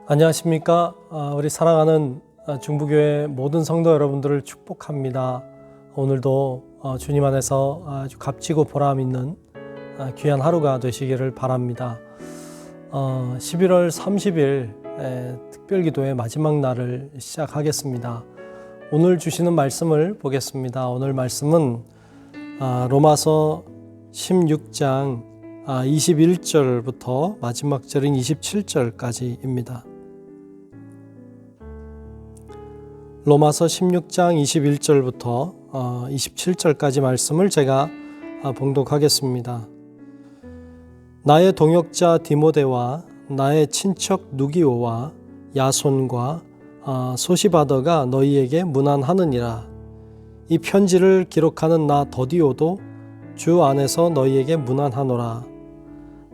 안녕하십니까. 우리 사랑하는 중부교회 모든 성도 여러분들을 축복합니다. 오늘도 주님 안에서 아주 값지고 보람 있는 귀한 하루가 되시기를 바랍니다. 11월 30일 특별기도의 마지막 날을 시작하겠습니다. 오늘 주시는 말씀을 보겠습니다. 오늘 말씀은 로마서 16장 21절부터 마지막 절인 27절까지입니다. 로마서 16장 21절부터 27절까지 말씀을 제가 봉독하겠습니다. 나의 동역자 디모데와 나의 친척 누기오와 야손과 소시바더가 너희에게 문안하느니라. 이 편지를 기록하는 나 더디오도 주 안에서 너희에게 문안하노라.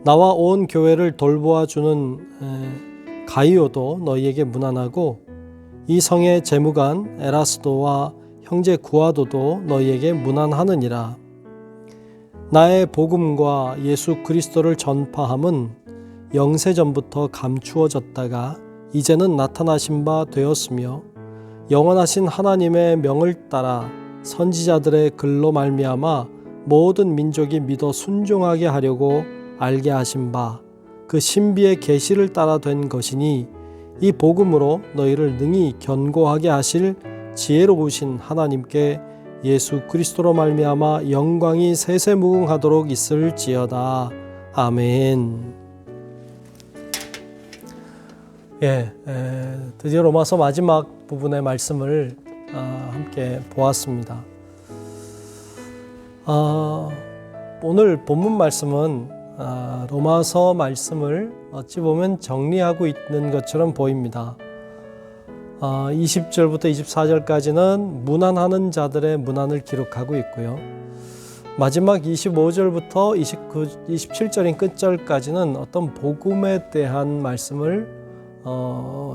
나와 온 교회를 돌보아주는 가이오도 너희에게 문안하고 이 성의 재무관 에라스도와 형제 구아도도 너희에게 문안하느니라. 나의 복음과 예수 그리스도를 전파함은 영세전부터 감추어졌다가 이제는 나타나신 바 되었으며 영원하신 하나님의 명을 따라 선지자들의 글로 말미암아 모든 민족이 믿어 순종하게 하려고 알게 하신 바 그 신비의 계시를 따라 된 것이니 이 복음으로 너희를 능히 견고하게 하실 지혜로우신 하나님께 예수 그리스도로 말미암아 영광이 세세무궁하도록 있을지어다. 아멘. 드디어 로마서 마지막 부분의 말씀을 함께 보았습니다. 오늘 본문 말씀은 로마서 말씀을 어찌 보면 정리하고 있는 것처럼 보입니다. 20절부터 24절까지는 문안하는 자들의 문안을 기록하고 있고요. 마지막 25절부터 27절인 끝절까지는 어떤 복음에 대한 말씀을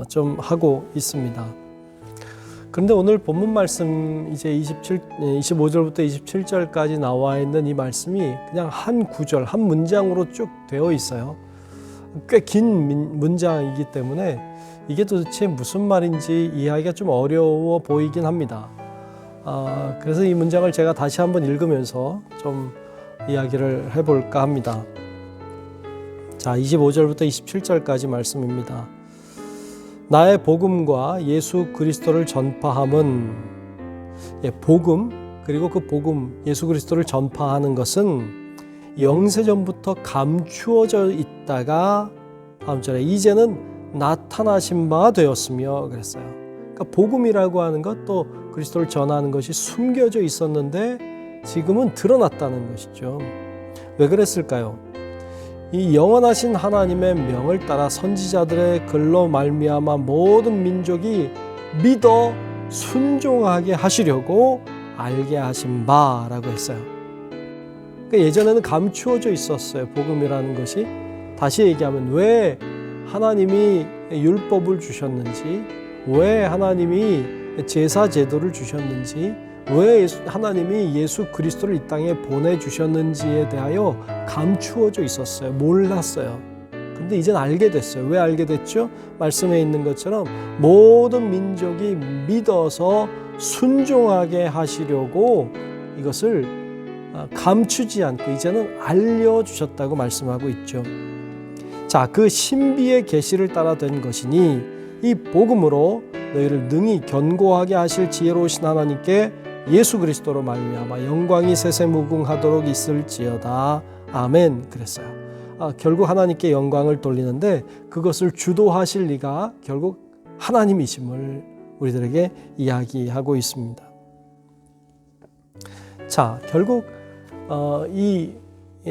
좀 하고 있습니다. 그런데 오늘 본문 말씀 이제 25절부터 27절까지 나와 있는 이 말씀이 그냥 한 구절, 한 문장으로 쭉 되어 있어요. 꽤 긴 문장이기 때문에 이게 도대체 무슨 말인지 이해하기가 좀 어려워 보이긴 합니다. 그래서 이 문장을 제가 다시 한번 읽으면서 좀 이야기를 해볼까 합니다. 자, 25절부터 27절까지 말씀입니다. 나의 복음과 예수 그리스도를 전파함은, 복음 그리고 그 복음 예수 그리스도를 전파하는 것은 영세전부터 감추어져 있다가 다음 절에 이제는 나타나신 바 되었으며 그랬어요. 그러니까 복음이라고 하는 것, 또 그리스도를 전하는 것이 숨겨져 있었는데 지금은 드러났다는 것이죠. 왜 그랬을까요? 이 영원하신 하나님의 명을 따라 선지자들의 글로 말미암아 모든 민족이 믿어 순종하게 하시려고 알게 하신 바라고 했어요. 그러니까 예전에는 감추어져 있었어요. 복음이라는 것이. 다시 얘기하면 왜 하나님이 율법을 주셨는지, 왜 하나님이 제사 제도를 주셨는지, 왜 하나님이 예수 그리스도를 이 땅에 보내주셨는지에 대하여 감추어져 있었어요. 몰랐어요. 근데 이젠 알게 됐어요. 왜 알게 됐죠? 말씀에 있는 것처럼 모든 민족이 믿어서 순종하게 하시려고 이것을 감추지 않고 이제는 알려주셨다고 말씀하고 있죠. 자, 그 신비의 계시를 따라 된 것이니 이 복음으로 너희를 능히 견고하게 하실 지혜로우신 하나님께 예수 그리스도로 말미암아 영광이 세세무궁하도록 있을지어다. 아멘. 그랬어요. 결국 하나님께 영광을 돌리는데 그것을 주도하실 이가 결국 하나님이심을 우리들에게 이야기하고 있습니다. 자, 결국 이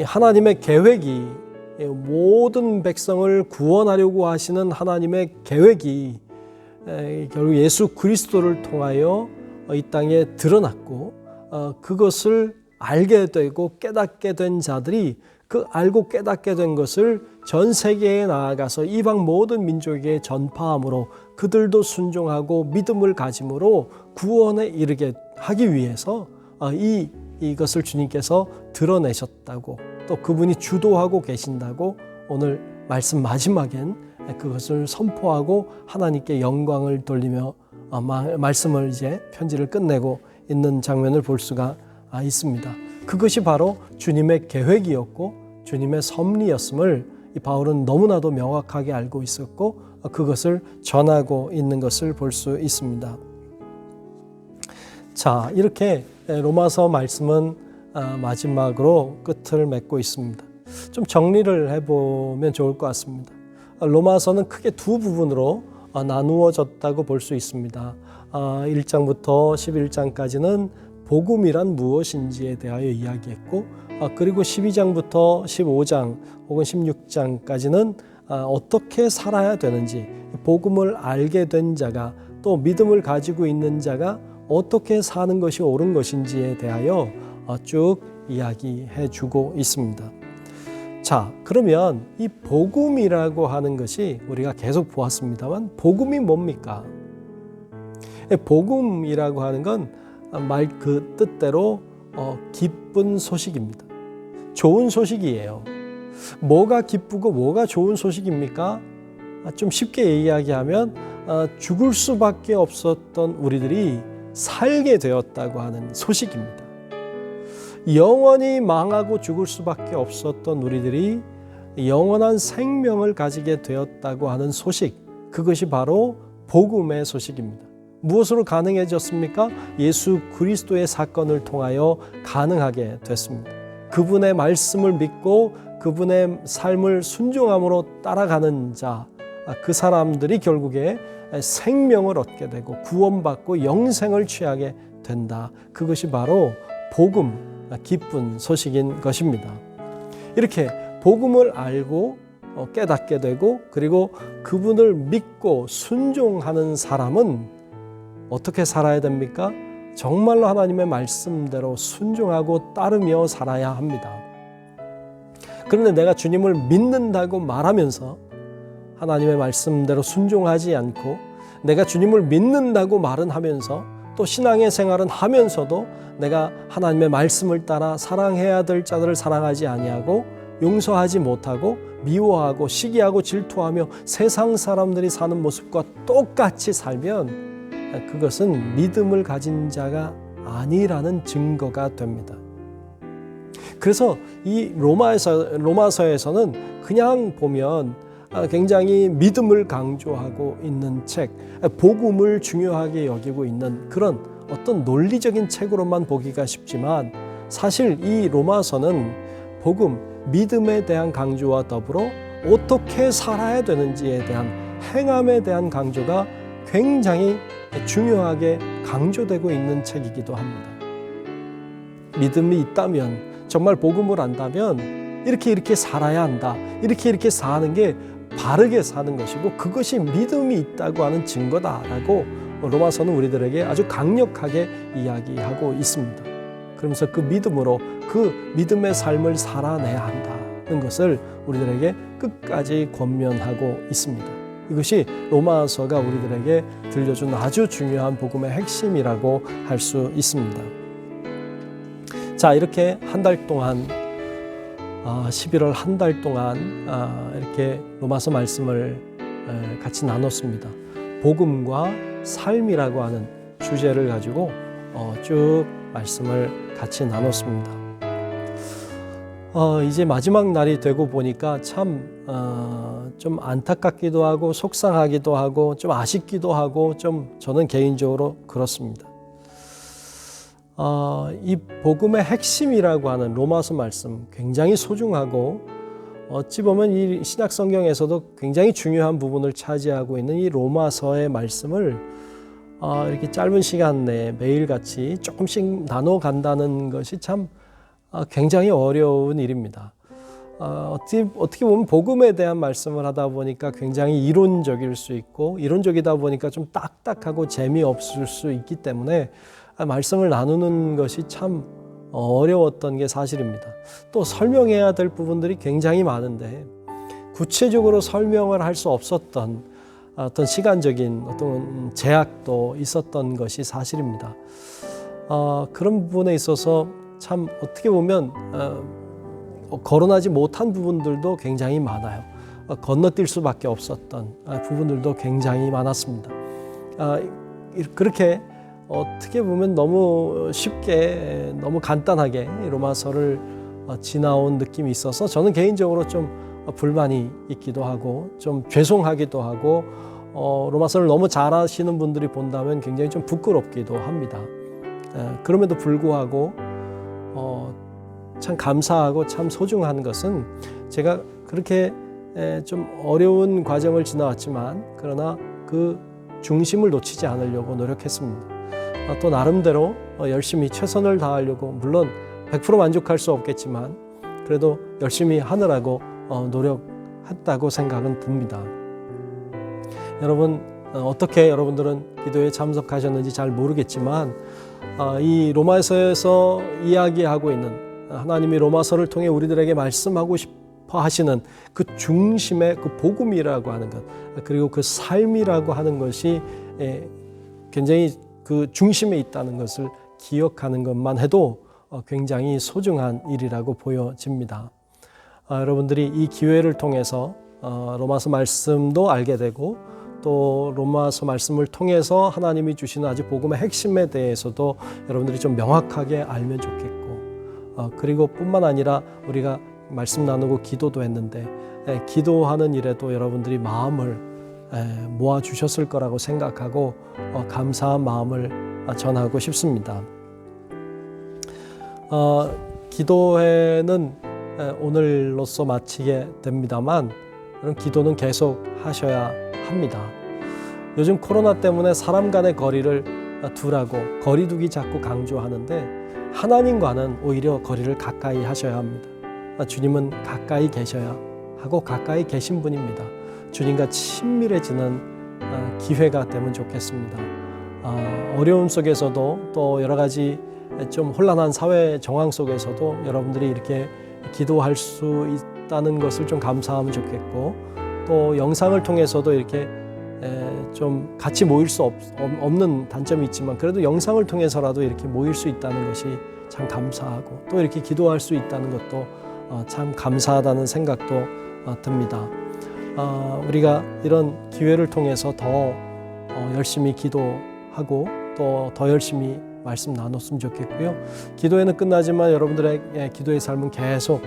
하나님의 계획이, 모든 백성을 구원하려고 하시는 하나님의 계획이 결국 예수 그리스도를 통하여 이 땅에 드러났고, 그것을 알게 되고 깨닫게 된 자들이 그 알고 깨닫게 된 것을 전 세계에 나아가서 이방 모든 민족에게 전파함으로 그들도 순종하고 믿음을 가짐으로 구원에 이르게 하기 위해서 이것을 주님께서 드러내셨다고, 또 그분이 주도하고 계신다고 오늘 말씀 마지막엔 그것을 선포하고 하나님께 영광을 돌리며 말씀을 이제 편지를 끝내고 있는 장면을 볼 수가 있습니다. 그것이 바로 주님의 계획이었고 주님의 섭리였음을 이 바울은 너무나도 명확하게 알고 있었고 그것을 전하고 있는 것을 볼 수 있습니다. 자, 이렇게 로마서 말씀은 마지막으로 끝을 맺고 있습니다. 좀 정리를 해보면 좋을 것 같습니다. 로마서는 크게 두 부분으로 나누어졌다고 볼 수 있습니다. 1장부터 11장까지는 복음이란 무엇인지에 대하여 이야기했고, 그리고 12장부터 15장 혹은 16장까지는 어떻게 살아야 되는지, 복음을 알게 된 자가 또 믿음을 가지고 있는 자가 어떻게 사는 것이 옳은 것인지에 대하여 쭉 이야기해 주고 있습니다. 자, 그러면 이 복음이라고 하는 것이 우리가 계속 보았습니다만 복음이 뭡니까? 복음이라고 하는 건 말 그 뜻대로 기쁜 소식입니다. 좋은 소식이에요. 뭐가 기쁘고 뭐가 좋은 소식입니까? 좀 쉽게 이야기하면 죽을 수밖에 없었던 우리들이 살게 되었다고 하는 소식입니다. 영원히 망하고 죽을 수밖에 없었던 우리들이 영원한 생명을 가지게 되었다고 하는 소식, 그것이 바로 복음의 소식입니다. 무엇으로 가능해졌습니까? 예수 그리스도의 사건을 통하여 가능하게 됐습니다. 그분의 말씀을 믿고 그분의 삶을 순종함으로 따라가는 자, 그 사람들이 결국에 생명을 얻게 되고 구원받고 영생을 취하게 된다. 그것이 바로 복음, 기쁜 소식인 것입니다. 이렇게 복음을 알고 깨닫게 되고 그리고 그분을 믿고 순종하는 사람은 어떻게 살아야 됩니까? 정말로 하나님의 말씀대로 순종하고 따르며 살아야 합니다. 그런데 내가 주님을 믿는다고 말하면서 하나님의 말씀대로 순종하지 않고 내가 주님을 믿는다고 말은 하면서 또 신앙의 생활은 하면서도 내가 하나님의 말씀을 따라 사랑해야 될 자들을 사랑하지 아니하고 용서하지 못하고 미워하고 시기하고 질투하며 세상 사람들이 사는 모습과 똑같이 살면 그것은 믿음을 가진 자가 아니라는 증거가 됩니다. 그래서 이 로마서에서는 그냥 보면 굉장히 믿음을 강조하고 있는 책, 복음을 중요하게 여기고 있는 그런 어떤 논리적인 책으로만 보기가 쉽지만 사실 이 로마서는 복음, 믿음에 대한 강조와 더불어 어떻게 살아야 되는지에 대한 행함에 대한 강조가 굉장히 중요하게 강조되고 있는 책이기도 합니다. 믿음이 있다면, 정말 복음을 안다면 이렇게 살아야 한다. 이렇게 사는 게 바르게 사는 것이고 그것이 믿음이 있다고 하는 증거다라고 로마서는 우리들에게 아주 강력하게 이야기하고 있습니다. 그러면서 그 믿음으로 그 믿음의 삶을 살아내야 한다는 것을 우리들에게 끝까지 권면하고 있습니다. 이것이 로마서가 우리들에게 들려준 아주 중요한 복음의 핵심이라고 할 수 있습니다. 자, 이렇게 한 달 동안 11월 한 달 동안 이렇게 로마서 말씀을 같이 나눴습니다. 복음과 삶이라고 하는 주제를 가지고 쭉 말씀을 같이 나눴습니다. 이제 마지막 날이 되고 보니까 참 좀 안타깝기도 하고 속상하기도 하고 좀 아쉽기도 하고 좀 저는 개인적으로 그렇습니다. 이 복음의 핵심이라고 하는 로마서 말씀 굉장히 소중하고 어찌 보면 이 신약 성경에서도 굉장히 중요한 부분을 차지하고 있는 이 로마서의 말씀을 이렇게 짧은 시간 내에 매일같이 조금씩 나눠 간다는 것이 참 굉장히 어려운 일입니다. 어떻게 보면 복음에 대한 말씀을 하다 보니까 굉장히 이론적일 수 있고 이론적이다 보니까 좀 딱딱하고 재미없을 수 있기 때문에 말씀을 나누는 것이 참 어려웠던 게 사실입니다. 또 설명해야 될 부분들이 굉장히 많은데 구체적으로 설명을 할 수 없었던 어떤 시간적인 어떤 제약도 있었던 것이 사실입니다. 그런 부분에 있어서 참 어떻게 보면 거론하지 못한 부분들도 굉장히 많아요. 건너뛸 수밖에 없었던 부분들도 굉장히 많았습니다. 그렇게 어떻게 보면 너무 쉽게 너무 간단하게 로마서를 지나온 느낌이 있어서 저는 개인적으로 좀 불만이 있기도 하고 좀 죄송하기도 하고 로마서를 너무 잘 아시는 분들이 본다면 굉장히 좀 부끄럽기도 합니다. 그럼에도 불구하고 참 감사하고 참 소중한 것은 제가 그렇게 좀 어려운 과정을 지나왔지만 그러나 그 중심을 놓치지 않으려고 노력했습니다. 또 나름대로 열심히 최선을 다하려고 물론 100% 만족할 수 없겠지만 그래도 열심히 하느라고 노력했다고 생각은 듭니다. 여러분 어떻게 여러분들은 기도에 참석하셨는지 잘 모르겠지만 이 로마서에서 이야기하고 있는 하나님이 로마서를 통해 우리들에게 말씀하고 싶어 하시는 그 중심의 그 복음이라고 하는 것 그리고 그 삶이라고 하는 것이 굉장히 그 중심에 있다는 것을 기억하는 것만 해도 굉장히 소중한 일이라고 보여집니다. 여러분들이 이 기회를 통해서 로마서 말씀도 알게 되고 또 로마서 말씀을 통해서 하나님이 주시는 아주 복음의 핵심에 대해서도 여러분들이 좀 명확하게 알면 좋겠고 그리고 뿐만 아니라 우리가 말씀 나누고 기도도 했는데 기도하는 일에도 여러분들이 마음을 모아주셨을 거라고 생각하고 감사한 마음을 전하고 싶습니다. 기도회는 오늘로써 마치게 됩니다만 기도는 계속 하셔야 합니다. 요즘 코로나 때문에 사람 간의 거리를 두라고 거리두기 자꾸 강조하는데 하나님과는 오히려 거리를 가까이 하셔야 합니다. 주님은 가까이 계셔야 하고 가까이 계신 분입니다. 주님과 친밀해지는 기회가 되면 좋겠습니다. 어려움 속에서도 또 여러 가지 좀 혼란한 사회 정황 속에서도 여러분들이 이렇게 기도할 수 있다는 것을 좀 감사하면 좋겠고 또 영상을 통해서도 이렇게 좀 같이 모일 수 없는 단점이 있지만 그래도 영상을 통해서라도 이렇게 모일 수 있다는 것이 참 감사하고 또 이렇게 기도할 수 있다는 것도 참 감사하다는 생각도 듭니다. 우리가 이런 기회를 통해서 더 열심히 기도하고 또 더 열심히 말씀 나눴으면 좋겠고요. 기도회는 끝나지만 여러분들의 기도의 삶은 계속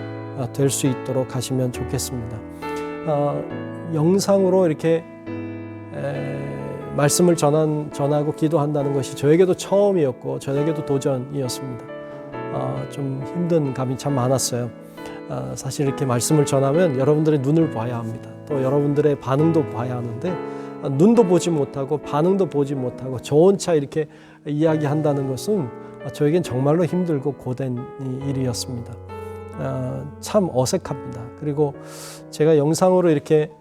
될 수 있도록 하시면 좋겠습니다. 영상으로 이렇게 말씀을 전하고 기도한다는 것이 저에게도 처음이었고 저에게도 도전이었습니다. 좀 힘든 감이 참 많았어요. 사실 이렇게 말씀을 전하면 여러분들의 눈을 봐야 합니다. 또 여러분들의 반응도 봐야 하는데 눈도 보지 못하고 반응도 보지 못하고 저 혼자 이렇게 이야기한다는 것은 저에겐 정말로 힘들고 고된 일이었습니다. 참 어색합니다. 그리고 제가 영상으로 이렇게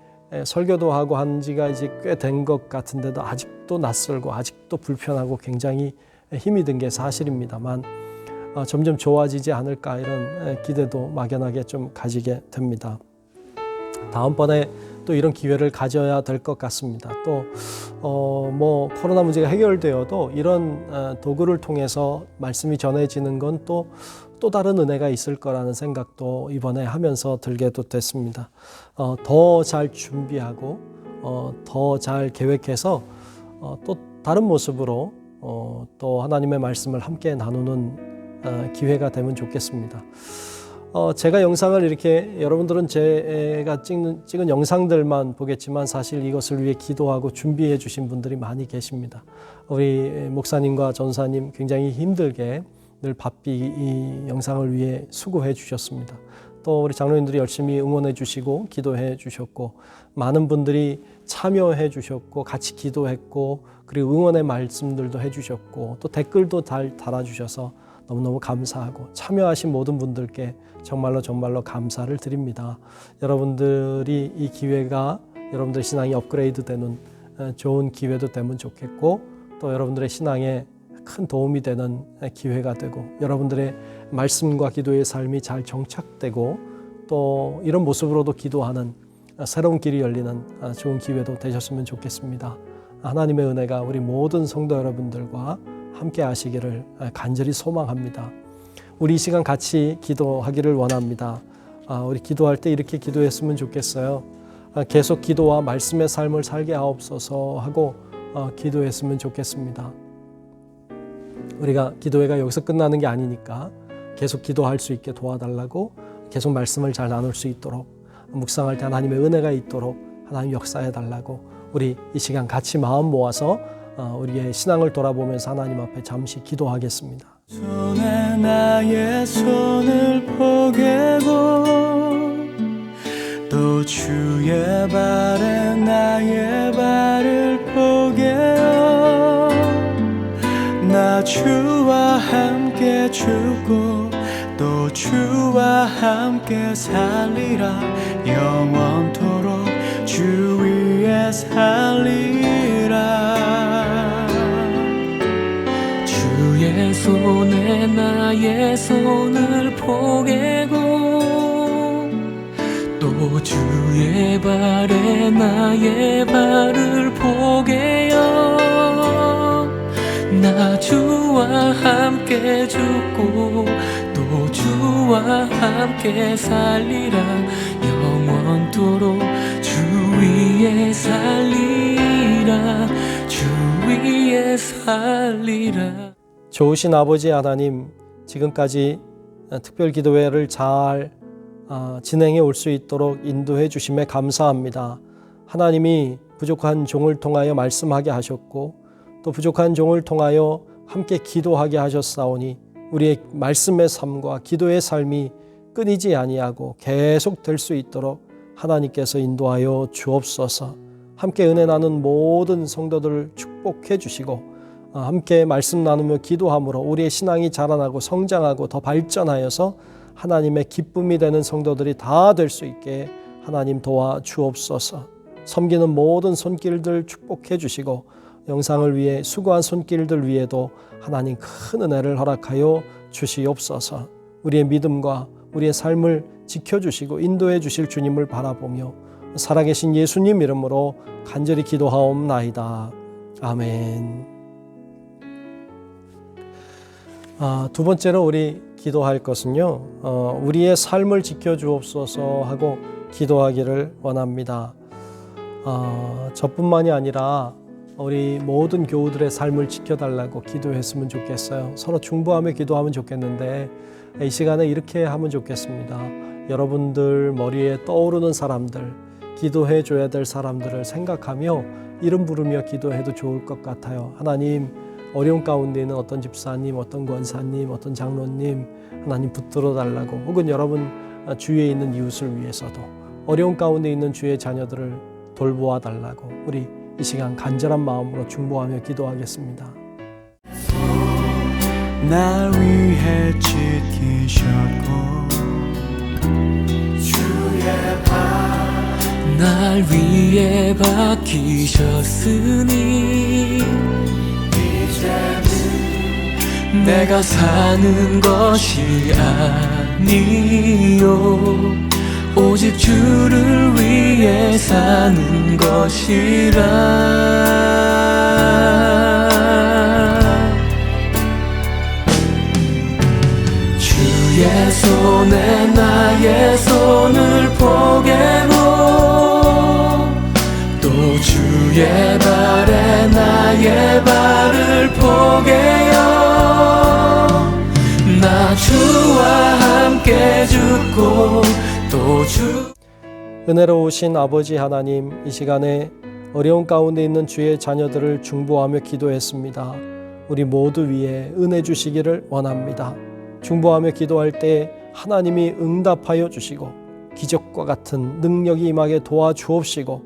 설교도 하고 한 지가 이제 꽤 된 것 같은데도 아직도 낯설고 아직도 불편하고 굉장히 힘이 든 게 사실입니다만 점점 좋아지지 않을까 이런 기대도 막연하게 좀 가지게 됩니다. 다음번에 또 이런 기회를 가져야 될 것 같습니다. 또 뭐 코로나 문제가 해결되어도 이런 도구를 통해서 말씀이 전해지는 건 또 다른 은혜가 있을 거라는 생각도 이번에 하면서 들게도 됐습니다. 더 잘 준비하고 더 잘 계획해서 또 다른 모습으로 또 하나님의 말씀을 함께 나누는 기회가 되면 좋겠습니다. 제가 영상을 이렇게 여러분들은 제가 찍은 영상들만 보겠지만 사실 이것을 위해 기도하고 준비해 주신 분들이 많이 계십니다. 우리 목사님과 전사님 굉장히 힘들게 늘 바삐 이 영상을 위해 수고해 주셨습니다. 또 우리 장로님들이 열심히 응원해 주시고 기도해 주셨고 많은 분들이 참여해 주셨고 같이 기도했고 그리고 응원의 말씀들도 해 주셨고 또 댓글도 달아주셔서 너무너무 감사하고 참여하신 모든 분들께 정말로 감사를 드립니다. 여러분들이 이 기회가 여러분들의 신앙이 업그레이드되는 좋은 기회도 되면 좋겠고 또 여러분들의 신앙에 큰 도움이 되는 기회가 되고 여러분들의 말씀과 기도의 삶이 잘 정착되고 또 이런 모습으로도 기도하는 새로운 길이 열리는 좋은 기회도 되셨으면 좋겠습니다. 하나님의 은혜가 우리 모든 성도 여러분들과 함께 하시기를 간절히 소망합니다. 우리 이 시간 같이 기도하기를 원합니다. 우리 기도할 때 이렇게 기도했으면 좋겠어요. 계속 기도와 말씀의 삶을 살게 하옵소서 하고 기도했으면 좋겠습니다. 우리가 기도회가 여기서 끝나는 게 아니니까 계속 기도할 수 있게 도와달라고, 계속 말씀을 잘 나눌 수 있도록, 묵상할 때 하나님의 은혜가 있도록 하나님 역사해 달라고, 우리 이 시간 같이 마음 모아서 우리의 신앙을 돌아보면서 하나님 앞에 잠시 기도하겠습니다. 손에 나의 손을 포개고 또 주의 발에 나의 발을 포개어 나 주와 함께 죽고 또 주와 함께 살리라. 영원토록 주 위에 살리라. 주의 손에 나의 손을 포개고 또 주의 발에 나의 발을 포개어 나 주와 함께 죽고 또 주와 함께 살리라. 영원토록 주 위에 살리라. 주 위에 살리라. 좋으신 아버지 하나님, 지금까지 특별기도회를 잘 진행해 올 수 있도록 인도해 주심에 감사합니다. 하나님이 부족한 종을 통하여 말씀하게 하셨고 또 부족한 종을 통하여 함께 기도하게 하셨사오니 우리의 말씀의 삶과 기도의 삶이 끊이지 아니하고 계속 될 수 있도록 하나님께서 인도하여 주옵소서. 함께 은혜 나눈 모든 성도들을 축복해 주시고 함께 말씀 나누며 기도함으로 우리의 신앙이 자라나고 성장하고 더 발전하여서 하나님의 기쁨이 되는 성도들이 다 될 수 있게 하나님 도와 주옵소서. 섬기는 모든 손길들 축복해 주시고 영상을 위해 수고한 손길들 위에도 하나님 큰 은혜를 허락하여 주시옵소서. 우리의 믿음과 우리의 삶을 지켜주시고 인도해 주실 주님을 바라보며 살아계신 예수님 이름으로 간절히 기도하옵나이다. 아멘. 두 번째로 우리 기도할 것은요, 우리의 삶을 지켜주옵소서 하고 기도하기를 원합니다. 저뿐만이 아니라 우리 모든 교우들의 삶을 지켜달라고 기도했으면 좋겠어요. 서로 중보하며 기도하면 좋겠는데 이 시간에 이렇게 하면 좋겠습니다. 여러분들 머리에 떠오르는 사람들, 기도해 줘야 될 사람들을 생각하며 이름 부르며 기도해도 좋을 것 같아요. 하나님, 어려운 가운데 있는 어떤 집사님, 어떤 권사님, 어떤 장로님 하나님 붙들어 달라고, 혹은 여러분 주위에 있는 이웃을 위해서도 어려운 가운데 있는 주의 자녀들을 돌보아 달라고 우리 이 시간 간절한 마음으로 중보하며 기도하겠습니다. 날 위해 지키셨고 주의 날 위해 박히셨으니 이제는 내가 사는 것이 아니요 오직 주를 위해 사는 것이라. 주의 손에 나의 손을 포개고 또 주의 발에 나의 발을 포개어 나 주와 함께 죽고 또 주. 은혜로우신 아버지 하나님, 이 시간에 어려운 가운데 있는 주의 자녀들을 중보하며 기도했습니다. 우리 모두 위에 은혜 주시기를 원합니다. 중보하며 기도할 때 하나님이 응답하여 주시고 기적과 같은 능력이 임하게 도와주옵시고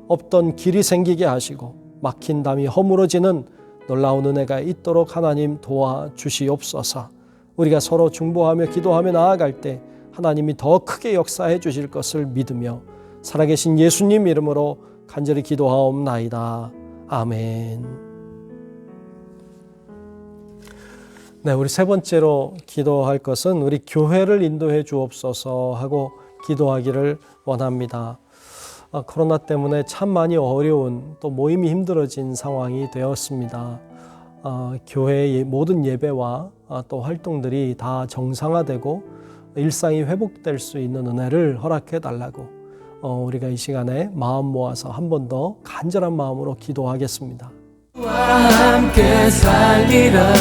없던 길이 생기게 하시고 막힌 담이 허물어지는 놀라운 은혜가 있도록 하나님 도와주시옵소서. 우리가 서로 중보하며 기도하며 나아갈 때 하나님이 더 크게 역사해 주실 것을 믿으며 살아계신 예수님 이름으로 간절히 기도하옵나이다. 아멘. 네, 우리 세 번째로 기도할 것은 우리 교회를 인도해 주옵소서 하고 기도하기를 원합니다. 코로나 때문에 참 많이 어려운, 또 모임이 힘들어진 상황이 되었습니다. 교회의 모든 예배와 또 활동들이 다 정상화되고 일상이 회복될 수 있는 은혜를 허락해 달라고, 우리가 이 시간에 마음 모아서 한 번 더 간절한 마음으로 기도하겠습니다. 와 함께 살리라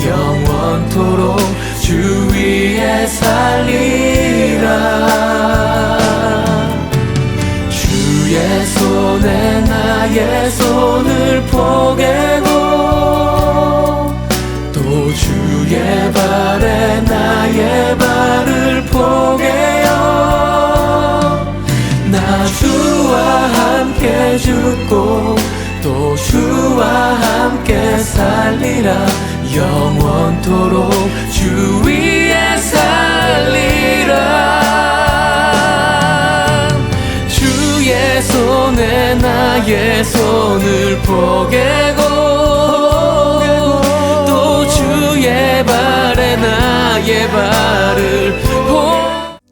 영원토록 주 위에 살리라 주의 손에 나의 손을 포개고 또 주의 발에 나의 발을 포개어 나 주와 함께 죽고 또 주와 함께 살리라 영원토록 주 위에 살리라 주의 손에 나의 손을 포개고 또 주의 발에 나의 발을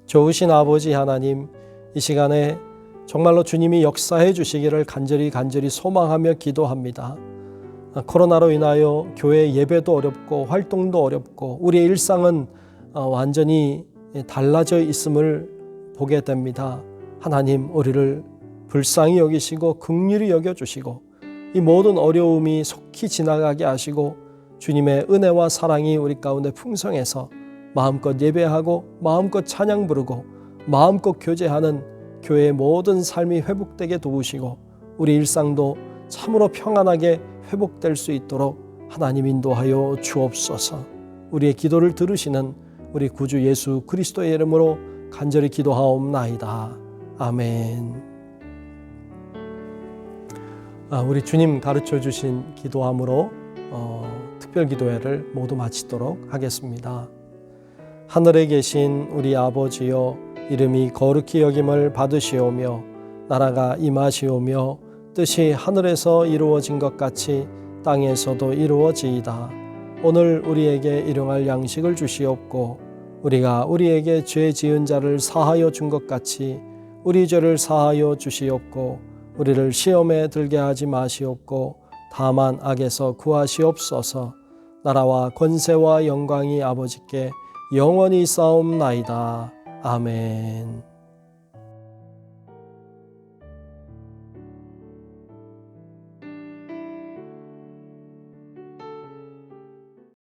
좋으신 아버지 하나님, 이 시간에 정말로 주님이 역사해 주시기를 간절히 소망하며 기도합니다. 코로나로 인하여 교회 예배도 어렵고 활동도 어렵고 우리의 일상은 완전히 달라져 있음을 보게 됩니다. 하나님, 우리를 불쌍히 여기시고 긍휼히 여겨주시고 이 모든 어려움이 속히 지나가게 하시고 주님의 은혜와 사랑이 우리 가운데 풍성해서 마음껏 예배하고 마음껏 찬양 부르고 마음껏 교제하는 교회의 모든 삶이 회복되게 도우시고 우리 일상도 참으로 평안하게 회복될 수 있도록 하나님 인도하여 주옵소서. 우리의 기도를 들으시는 우리 구주 예수 그리스도의 이름으로 간절히 기도하옵나이다. 아멘. 우리 주님 가르쳐 주신 기도함으로 특별 기도회를 모두 마치도록 하겠습니다. 하늘에 계신 우리 아버지여, 이름이 거룩히 여김을 받으시오며 나라가 임하시오며 뜻이 하늘에서 이루어진 것 같이 땅에서도 이루어지이다. 오늘 우리에게 일용할 양식을 주시옵고 우리가 우리에게 죄 지은 자를 사하여 준 것 같이 우리 죄를 사하여 주시옵고 우리를 시험에 들게 하지 마시옵고 다만 악에서 구하시옵소서. 나라와 권세와 영광이 아버지께 영원히 싸움나이다. 아멘.